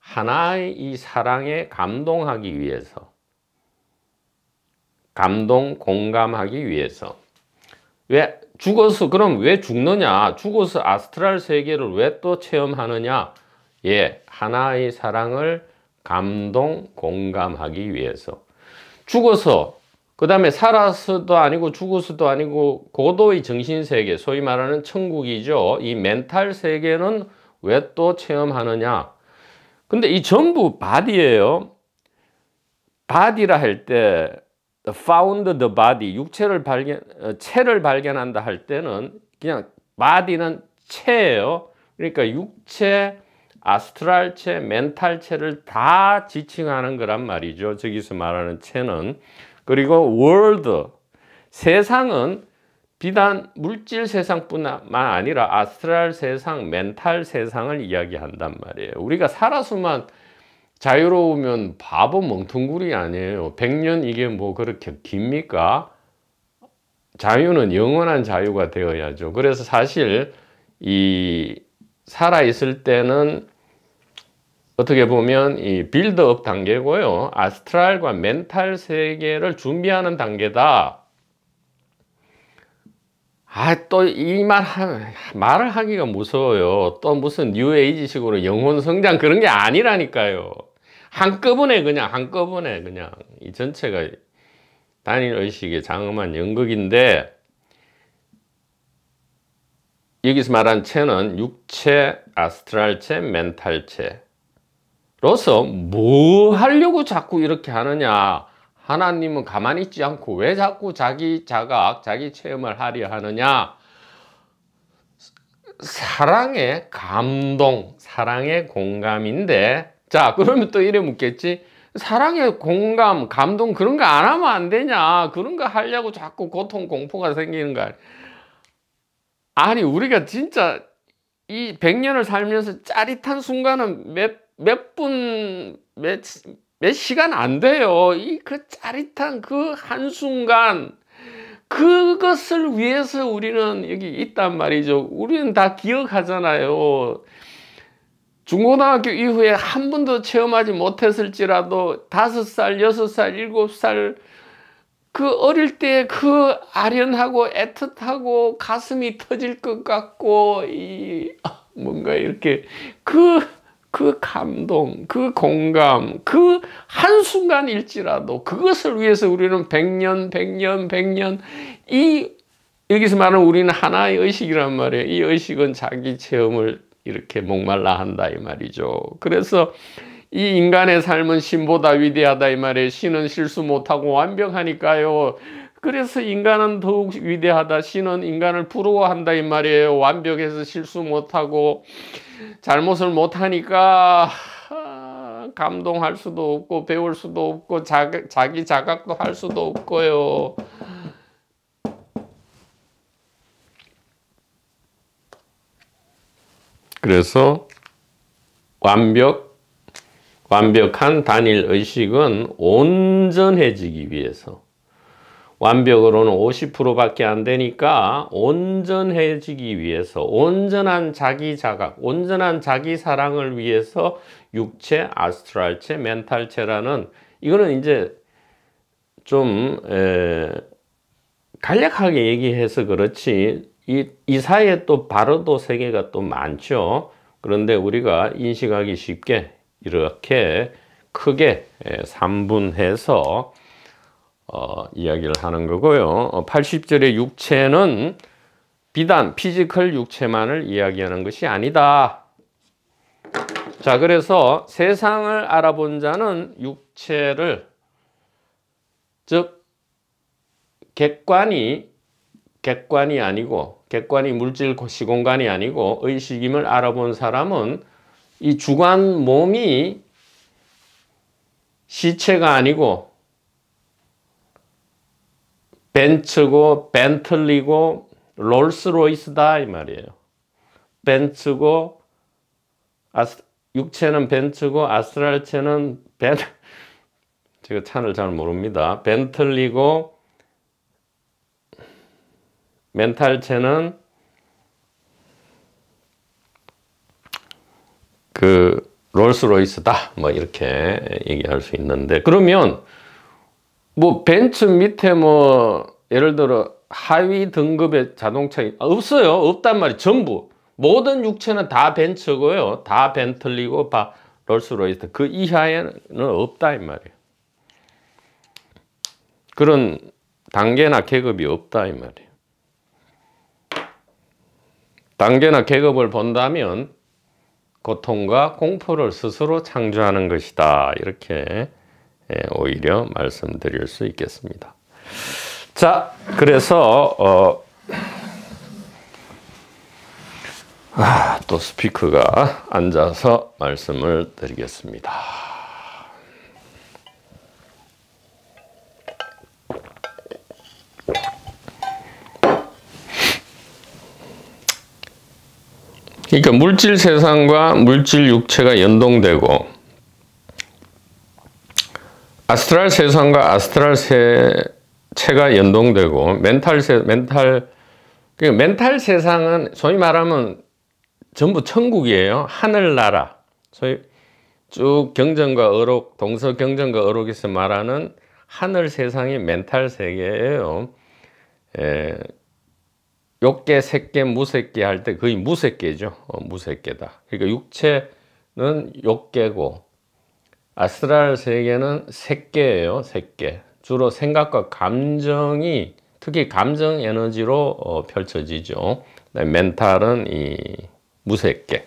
하나의 이 사랑에 감동하기 위해서, 공감하기 위해서. 왜 죽어서 그럼 왜 죽느냐? 죽어서 아스트랄 세계를 왜 또 체험하느냐? 하나의 사랑을 공감하기 위해서. 죽어서 그 다음에 살아서도 아니고 죽어서도 아니고 고도의 정신세계, 소위 말하는 천국이죠. 이 멘탈 세계는 왜 또 체험하느냐? 근데 이 전부 바디예요. 바디라 할 때 found the body, 체를 발견한다 할 때는 그냥 바디는 체예요. 그러니까 육체, 아스트랄체, 멘탈체를 다 지칭하는 거란 말이죠. 저기서 말하는 체는. 그리고 world, 세상은 비단 물질 세상뿐만 아니라 아스트랄 세상, 멘탈 세상을 이야기한단 말이에요. 우리가 살아서만 자유로우면 바보 멍텅구리 아니에요. 100년 이게 뭐 그렇게 깁니까? 자유는 영원한 자유가 되어야죠. 그래서 사실 이 살아있을 때는 어떻게 보면 이 빌드업 단계고요. 아스트랄과 멘탈 세계를 준비하는 단계다. 또 이 말을 하기가 무서워요. 또 무슨 뉴에이지식으로 영혼 성장 그런 게 아니라니까요. 한꺼번에 그냥 이 전체가 단일 의식의 장엄한 연극인데 여기서 말한 체는 육체, 아스트랄체, 멘탈체 로서 뭐 하려고 자꾸 이렇게 하느냐? 하나님은 가만히 있지 않고 왜 자꾸 자기 자각, 자기 체험을 하려 하느냐? 사랑의 감동, 사랑의 공감인데, 자, 그러면 또 이래 묻겠지. 사랑의 공감, 감동 그런 거 안 하면 안 되냐? 그런 거 하려고 자꾸 고통, 공포가 생기는 거 아니야? 아니, 우리가 진짜 이 100년을 살면서 짜릿한 순간은 몇 분, 몇 시간 안 돼요. 그 짜릿한 그 한순간, 그것을 위해서 우리는 여기 있단 말이죠. 우리는 다 기억하잖아요. 중고등학교 이후에 한 번도 체험하지 못했을지라도 5살, 6살, 7살 그 어릴 때 그 아련하고 애틋하고 가슴이 터질 것 같고 뭔가 이렇게 그 감동, 그 공감, 그 한순간일지라도 그것을 위해서 우리는 100년 여기서 말하는 우리는 하나의 의식이란 말이에요. 이 의식은 자기 체험을 이렇게 목말라 한다 이 말이죠. 그래서 이 인간의 삶은 신보다 위대하다 이 말이에요. 신은 실수 못하고 완벽하니까요. 그래서 인간은 더욱 위대하다. 신은 인간을 부러워한다 이 말이에요. 완벽해서 실수 못하고 잘못을 못하니까 감동할 수도 없고 배울 수도 없고 자기 자각도 할 수도 없고요. 그래서 완벽한 단일 의식은 온전해지기 위해서, 완벽으로는 50%밖에 안 되니까 온전해지기 위해서, 온전한 자기 자각, 온전한 자기 사랑을 위해서 육체, 아스트랄체, 멘탈체라는, 이거는 이제 좀 간략하게 얘기해서 그렇지 이 사이에 또 바로도 세계가 또 많죠. 그런데 우리가 인식하기 쉽게 이렇게 크게 3분해서 이야기를 하는 거고요. 80절의 육체는 비단 피지컬 육체만을 이야기하는 것이 아니다. 자, 그래서 세상을 알아본 자는 육체를, 즉 객관이 아니고, 객관이 물질 시공간이 아니고 의식임을 알아본 사람은 이 주관 몸이 시체가 아니고 벤츠고 벤틀리고 롤스로이스다 이 말이에요. 벤츠고 육체는 벤츠고 아스트랄체는 제가 차를 잘 모릅니다. 벤틀리고 멘탈체는 그 롤스로이스다 뭐 이렇게 얘기할 수 있는데, 그러면 뭐 벤츠 밑에 뭐 예를 들어 하위 등급의 자동차 없어요. 없단 말이에요. 전부 모든 육체는 다 벤츠고요, 다 벤틀리고 다 롤스로이스, 그 이하에는 없다 이 말이에요. 그런 단계나 계급이 없다 이 말이에요. 단계나 계급을 본다면 고통과 공포를 스스로 창조하는 것이다. 이렇게 오히려 말씀드릴 수 있겠습니다. 자, 그래서 또 스피커가 앉아서 말씀을 드리겠습니다. 그러니까 물질 세상과 물질 육체가 연동되고, 아스트랄 세상과 아스트랄 체가 연동되고, 멘탈 세상은 소위 말하면 전부 천국이에요. 하늘나라. 소위 쭉 경전과 어록, 동서 경전과 어록에서 말하는 하늘 세상이 멘탈 세계예요. 욕계, 색계, 무색계 할 때 거의 무색계죠. 무색계다. 그러니까 육체는 욕계고 아스트랄 세계는 색계예요. 색계. 주로 생각과 감정이, 특히 감정 에너지로 펼쳐지죠. 멘탈은 이 무색계.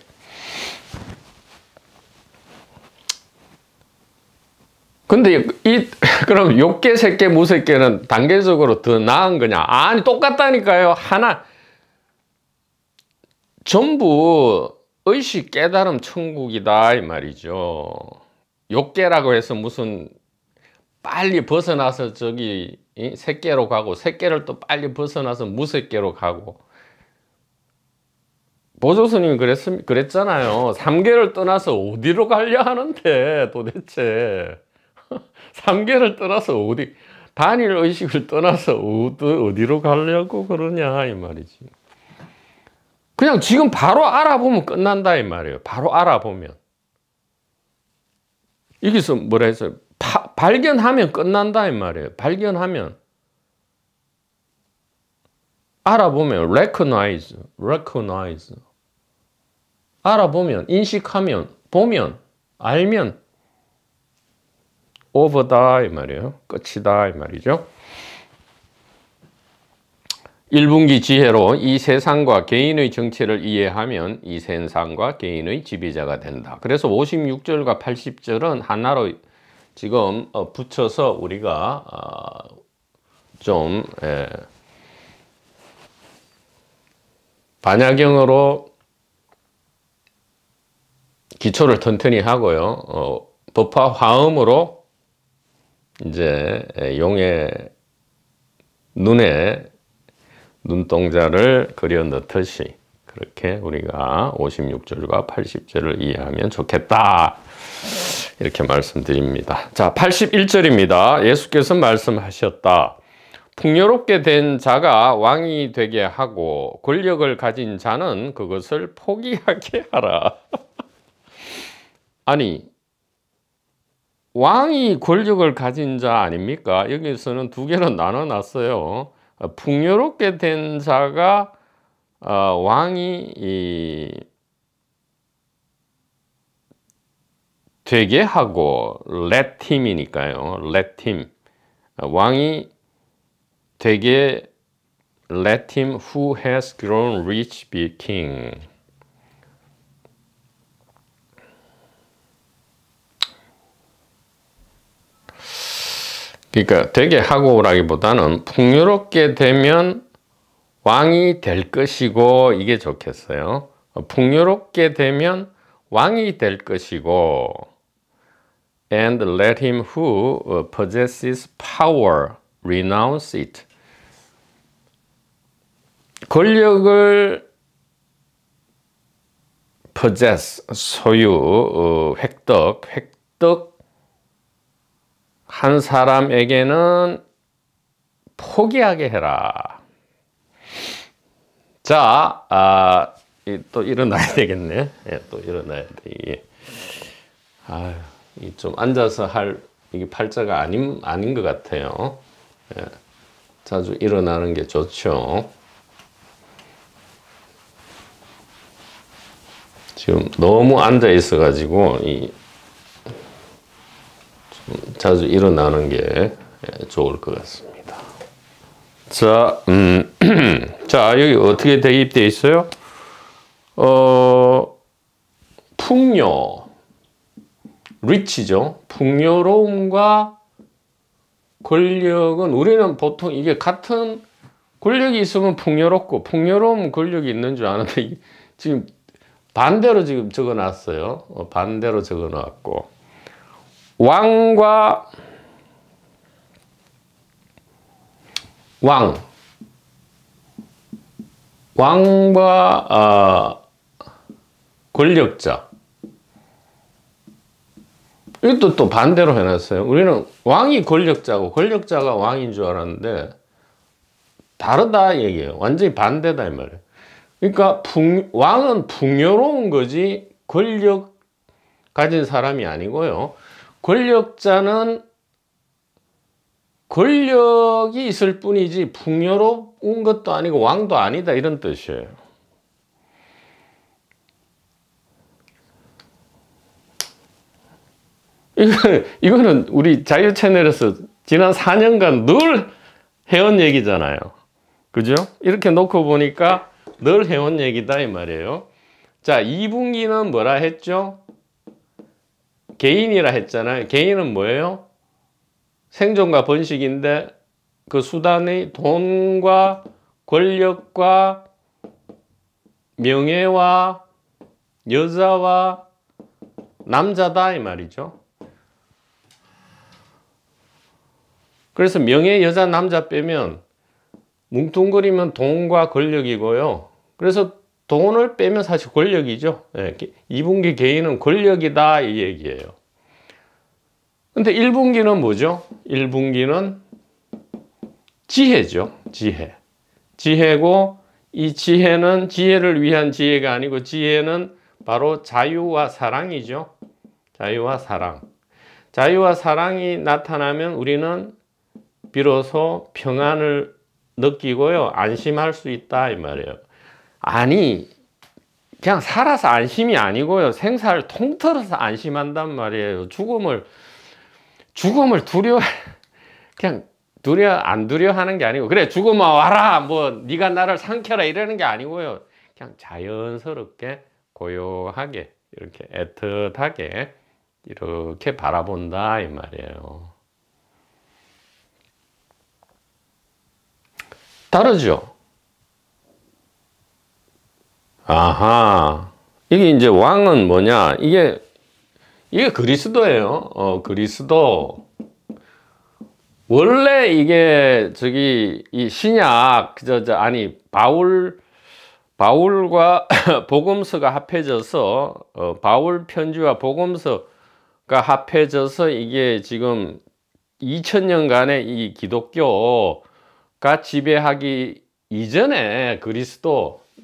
근데 그럼 욕계, 색계, 무색계는 단계적으로 더 나은 거냐? 아니, 똑같다니까요. 하나. 전부 의식 깨달음 천국이다 이 말이죠. 욕계라고 해서 무슨 빨리 벗어나서 저기 색계로 가고, 색계를 또 빨리 벗어나서 무색계로 가고. 보조스님이 그랬잖아요. 3계를 떠나서 어디로 가려 하는데 도대체. 3계를 떠나서 어디, 단일 의식을 떠나서 어디로 가려고 그러냐 이 말이지. 그냥 지금 바로 알아보면 끝난다 이 말이에요. 바로 알아보면. 여기서 뭐라 했어요? 발견하면 끝난다 이 말이에요. 발견하면. 알아보면 recognize. 알아보면, 인식하면, 보면, 알면 over다 이 말이에요. 끝이다 이 말이죠. 1분기 지혜로 이 세상과 개인의 정체를 이해하면 이 세상과 개인의 지배자가 된다. 그래서 56절과 80절은 하나로 지금 붙여서 우리가 좀 반야경으로 기초를 튼튼히 하고요. 법화 화음으로 이제 용의 눈에 눈동자를 그려 넣듯이 그렇게 우리가 56절과 80절을 이해하면 좋겠다. 이렇게 말씀드립니다. 자, 81절입니다. 예수께서 말씀하셨다. 풍요롭게 된 자가 왕이 되게 하고 권력을 가진 자는 그것을 포기하게 하라. 아니, 왕이 권력을 가진 자 아닙니까? 여기서는 두 개로 나눠놨어요. 풍요롭게 된 자가 왕이 되게 하고 let him이니까요. let him. 왕이 되게 let him who has grown rich be king. 그러니까 되게 하고라기보다는 풍요롭게 되면 왕이 될 것이고 이게 좋겠어요. 풍요롭게 되면 왕이 될 것이고 and let him who possesses power renounce it. 권력을 possess, 소유, 획득 한 사람에게는 포기하게 해라. 자, 또 일어나야 되겠네. 예, 또 일어나야 돼. 이게. 좀 앉아서 할 이게 팔자가 아닌 것 같아요. 예, 자주 일어나는 게 좋죠. 지금 너무 앉아 있어가지고 좀 자주 일어나는 게 좋을 것 같습니다. 자, 자, 여기 어떻게 대입되어 있어요? 풍요, 리치죠. 풍요로움과 권력은 우리는 보통 이게 같은 권력이 있으면 풍요롭고 풍요로움 권력이 있는 줄 아는데 지금 반대로 지금 적어 놨어요. 반대로 적어 놨고 왕과 왕과 권력자 이것도 또 반대로 해놨어요. 우리는 왕이 권력자고 권력자가 왕인 줄 알았는데 다르다 얘기예요. 완전히 반대다 이 말이에요. 그러니까 왕은 풍요로운 거지 권력 가진 사람이 아니고요. 권력자는 권력이 있을 뿐이지 풍요로운 것도 아니고 왕도 아니다 이런 뜻이에요. 이거는 우리 자유 채널에서 지난 4년간 늘 해온 얘기잖아요. 그죠? 이렇게 놓고 보니까 늘 해온 얘기다 이 말이에요. 자, 2분기는 뭐라 했죠? 개인이라 했잖아요. 개인은 뭐예요? 생존과 번식인데 그 수단이 돈과 권력과 명예와 여자와 남자다 이 말이죠. 그래서 명예, 여자, 남자 빼면 뭉뚱그리면 돈과 권력이고요. 그래서 돈을 빼면 사실 권력이죠. 2분기 개인은 권력이다 이 얘기예요. 근데 1분기는 뭐죠? 1분기는 지혜죠. 지혜고, 이 지혜는 지혜를 위한 지혜가 아니고 지혜는 바로 자유와 사랑이죠. 자유와 사랑. 자유와 사랑이 나타나면 우리는 비로소 평안을 느끼고요. 안심할 수 있다 이 말이에요. 아니, 그냥 살아서 안심이 아니고요. 생사를 통틀어서 안심한단 말이에요. 죽음을 그냥 안 두려워하는 게 아니고, 그래 죽으면 와라, 뭐 네가 나를 삼켜라 이러는 게 아니고요. 그냥 자연스럽게 고요하게 이렇게 애틋하게 이렇게 바라본다 이 말이에요. 다르죠? 아하. 이게 이제 왕은 뭐냐? 이게 그리스도예요. 그리스도. 원래 이게 이 신약 아니 바울과 복음서가 합해져서 바울 편지와 복음서가 합해져서 이게 지금 2000년간의 이 기독교가 지배하기 이전에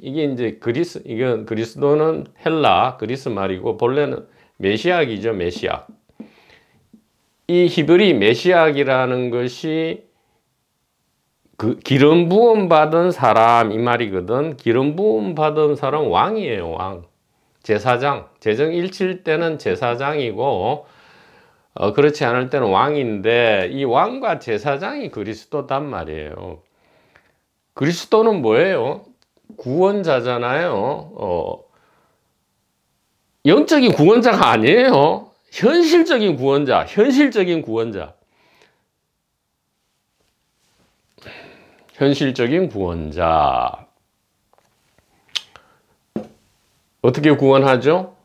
이게 이제 이건 그리스도는 헬라 그리스 말이고 본래는 메시아이죠. 메시아. 이 히브리 메시아이라는 것이 기름 부음 받은 사람 이 말이거든. 기름 부음 받은 사람 왕이에요. 왕. 제사장. 재정 일칠 때는 제사장이고 그렇지 않을 때는 왕인데, 이 왕과 제사장이 그리스도단 말이에요. 그리스도는 뭐예요? 구원자잖아요. 영적인 구원자가 아니에요. 현실적인 구원자. 현실적인 구원자. 어떻게 구원하죠?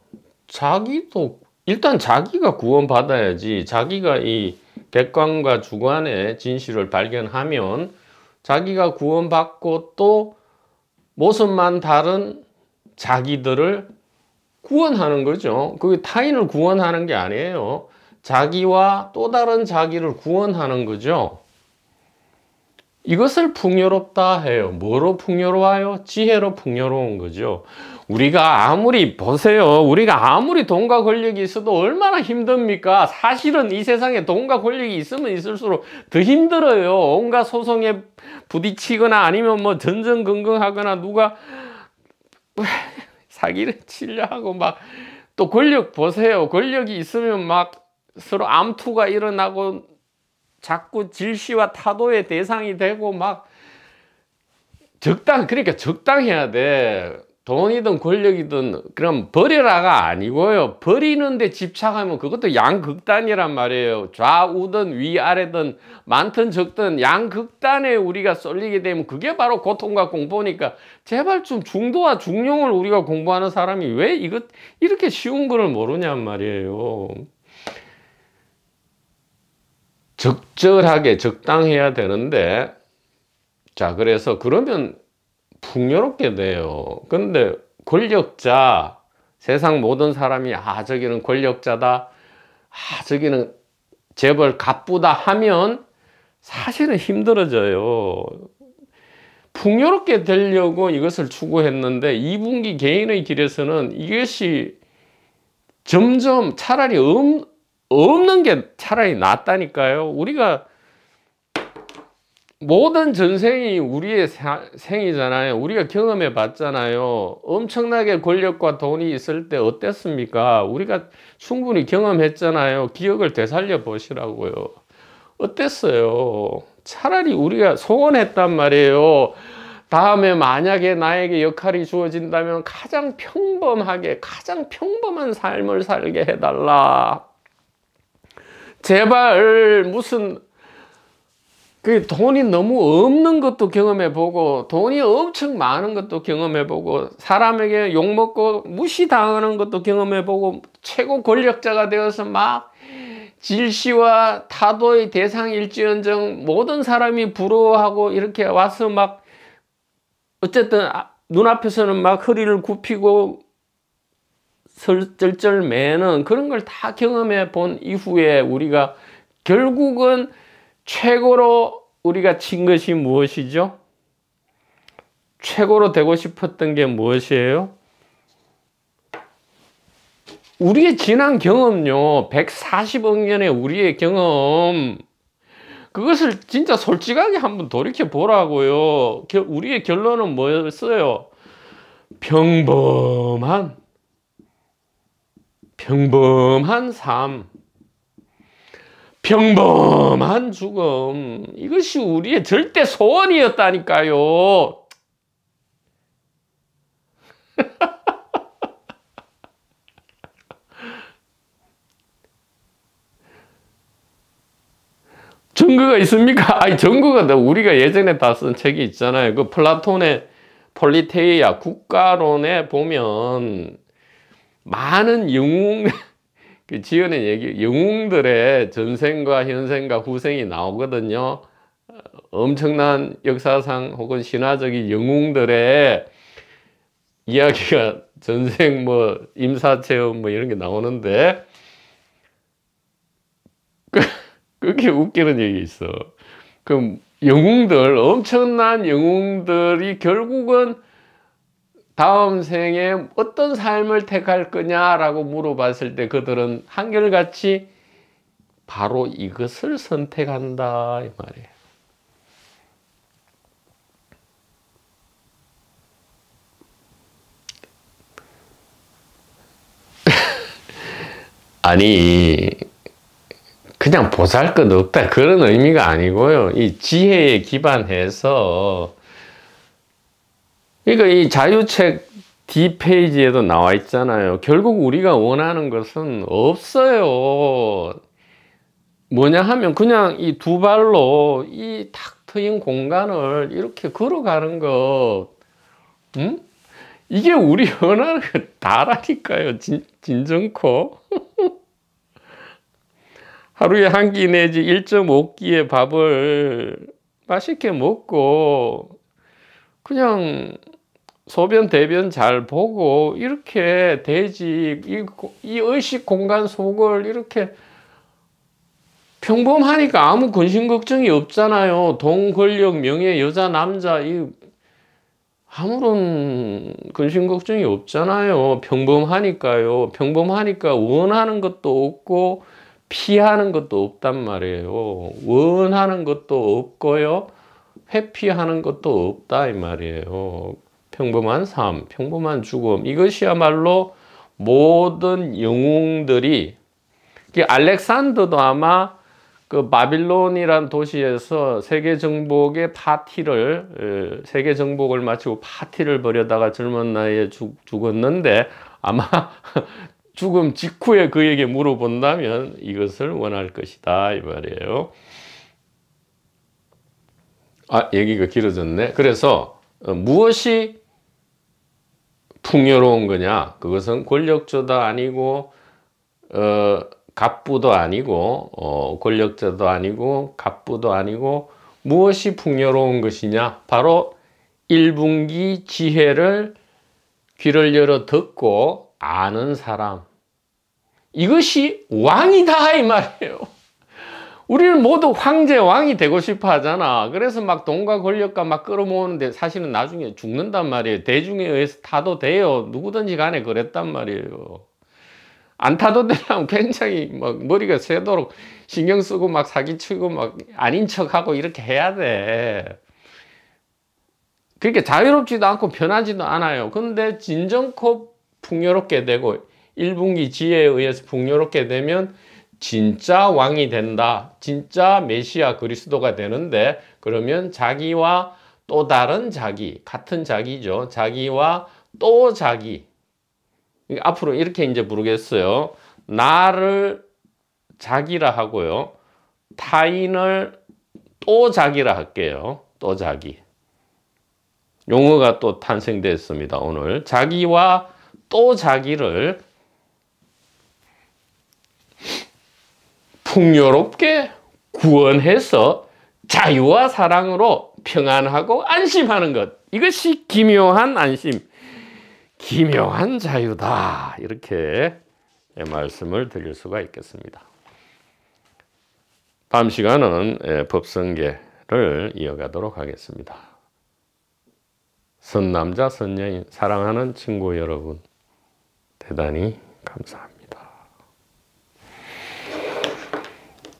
일단 자기가 구원받아야지. 자기가 이 객관과 주관의 진실을 발견하면 자기가 구원받고 또 모습만 다른 자기들을 구원하는 거죠. 그게 타인을 구원하는 게 아니에요. 자기와 또 다른 자기를 구원하는 거죠. 이것을 풍요롭다 해요. 뭐로 풍요로워요? 지혜로 풍요로운 거죠. 우리가 아무리 돈과 권력이 있어도 얼마나 힘듭니까? 사실은 이 세상에 돈과 권력이 있으면 있을수록 더 힘들어요. 온갖 소송에 부딪히거나 아니면 뭐 전전긍긍하거나 누가 사기를 치려 하고 막, 또 권력 보세요. 권력이 있으면 막 서로 암투가 일어나고 자꾸 질시와 타도의 대상이 되고 막 그러니까 적당해야 돼. 돈이든 권력이든 그럼 버려라가 아니고요. 버리는데 집착하면 그것도 양극단이란 말이에요. 좌우든 위아래든 많든 적든 양극단에 우리가 쏠리게 되면 그게 바로 고통과 공포니까 제발 좀 중도와 중용을 우리가 공부하는 사람이 왜 이렇게 쉬운 거를 모르냔 말이에요. 적절하게 적당해야 되는데, 자, 그래서 그러면 풍요롭게 돼요. 근데 권력자, 세상 모든 사람이 저기는 권력자다, 저기는 재벌 갑부다 하면 사실은 힘들어져요. 풍요롭게 되려고 이것을 추구했는데 2분기 개인의 길에서는 이것이 점점 차라리 없는 게 차라리 낫다니까요. 우리가 모든 전생이 우리의 생이잖아요. 우리가 경험해 봤잖아요. 엄청나게 권력과 돈이 있을 때 어땠습니까? 우리가 충분히 경험했잖아요. 기억을 되살려 보시라고요. 어땠어요? 차라리 우리가 소원했단 말이에요. 다음에 만약에 나에게 역할이 주어진다면 가장 평범한 삶을 살게 해달라. 제발 무슨 그 돈이 너무 없는 것도 경험해보고 돈이 엄청 많은 것도 경험해보고 사람에게 욕먹고 무시당하는 것도 경험해보고 최고 권력자가 되어서 막 질시와 타도의 대상일지언정 모든 사람이 부러워하고 이렇게 와서 막 어쨌든 눈앞에서는 막 허리를 굽히고 쩔쩔매는 그런 걸 다 경험해 본 이후에 우리가 결국은 최고로 우리가 친 것이 무엇이죠? 최고로 되고 싶었던 게 무엇이에요? 우리의 지난 경험요. 140억 년의 우리의 경험. 그것을 진짜 솔직하게 한번 돌이켜 보라고요. 우리의 결론은 뭐였어요? 평범한 삶. 평범한 죽음. 이것이 우리의 절대 소원이었다니까요. 증거가 있습니까? 아니, 증거가 우리가 예전에 다 쓴 책이 있잖아요. 그 플라톤의 폴리테이아 국가론에 보면 많은 영웅, 그 지어낸 얘기, 영웅들의 전생과 현생과 후생이 나오거든요. 엄청난 역사상 혹은 신화적인 영웅들의 이야기가 전생 뭐 임사체험 뭐 이런 게 나오는데 그렇게 웃기는 얘기 있어. 그 영웅들, 엄청난 영웅들이 결국은 다음 생에 어떤 삶을 택할 거냐라고 물어봤을 때 그들은 한결같이 바로 이것을 선택한다 이 말이에요. 아니 그냥 보잘것없다 그런 의미가 아니고요. 이 지혜에 기반해서 그러니까 이 자유책 D페이지에도 나와 있잖아요. 결국 우리가 원하는 것은 없어요. 뭐냐 하면 그냥 이 두 발로 이 탁 트인 공간을 이렇게 걸어가는 것. 이게 우리 원하는 거 다라니까요. 진정코. 하루에 한 끼 내지 1.5끼의 밥을 맛있게 먹고 그냥 소변 대변 잘 보고 이렇게 되지. 이 의식 공간 속을 이렇게 평범하니까 아무 근심 걱정이 없잖아요. 돈, 권력, 명예, 여자, 남자 아무런 근심 걱정이 없잖아요. 평범하니까요. 평범하니까 원하는 것도 없고 피하는 것도 없단 말이에요. 원하는 것도 없고요. 회피하는 것도 없다 이 말이에요. 평범한 삶, 평범한 죽음. 이것이야말로 모든 영웅들이 알렉산더도 아마 그 바빌론이란 도시에서 세계 정복의 파티를 세계 정복을 마치고 파티를 벌여다가 젊은 나이에 죽었는데 아마 죽음 직후에 그에게 물어본다면 이것을 원할 것이다 이 말이에요. 얘기가 길어졌네. 그래서 무엇이 풍요로운 거냐? 그것은 권력자도 아니고 갑부도 아니고 권력자도 아니고 갑부도 아니고 무엇이 풍요로운 것이냐? 바로 1분기 지혜를 귀를 열어 듣고 아는 사람. 이것이 왕이다 이 말이에요. 우리는 모두 황제 왕이 되고 싶어 하잖아. 그래서 막 돈과 권력과 막 끌어모으는데 사실은 나중에 죽는단 말이에요. 대중에 의해서 타도 돼요. 누구든지 간에 그랬단 말이에요. 안 타도 되려면 굉장히 막 머리가 새도록 신경 쓰고 막 사기치고 막 아닌 척하고 이렇게 해야 돼. 그렇게 자유롭지도 않고 편하지도 않아요. 근데 진정코 풍요롭게 되고 1분기 지혜에 의해서 풍요롭게 되면 진짜 왕이 된다. 진짜 메시아 그리스도가 되는데 그러면 자기와 또 다른 자기, 같은 자기죠. 자기와 또 자기. 앞으로 이렇게 이제 부르겠어요. 나를 자기라 하고요. 타인을 또 자기라 할게요. 또 자기. 용어가 또 탄생됐습니다. 오늘 자기와 또 자기를 풍요롭게 구원해서 자유와 사랑으로 평안하고 안심하는 것. 이것이 기묘한 안심, 기묘한 자유다. 이렇게 말씀을 드릴 수가 있겠습니다. 다음 시간은 법성계를 이어가도록 하겠습니다. 선남자, 선여인, 사랑하는 친구 여러분, 대단히 감사합니다.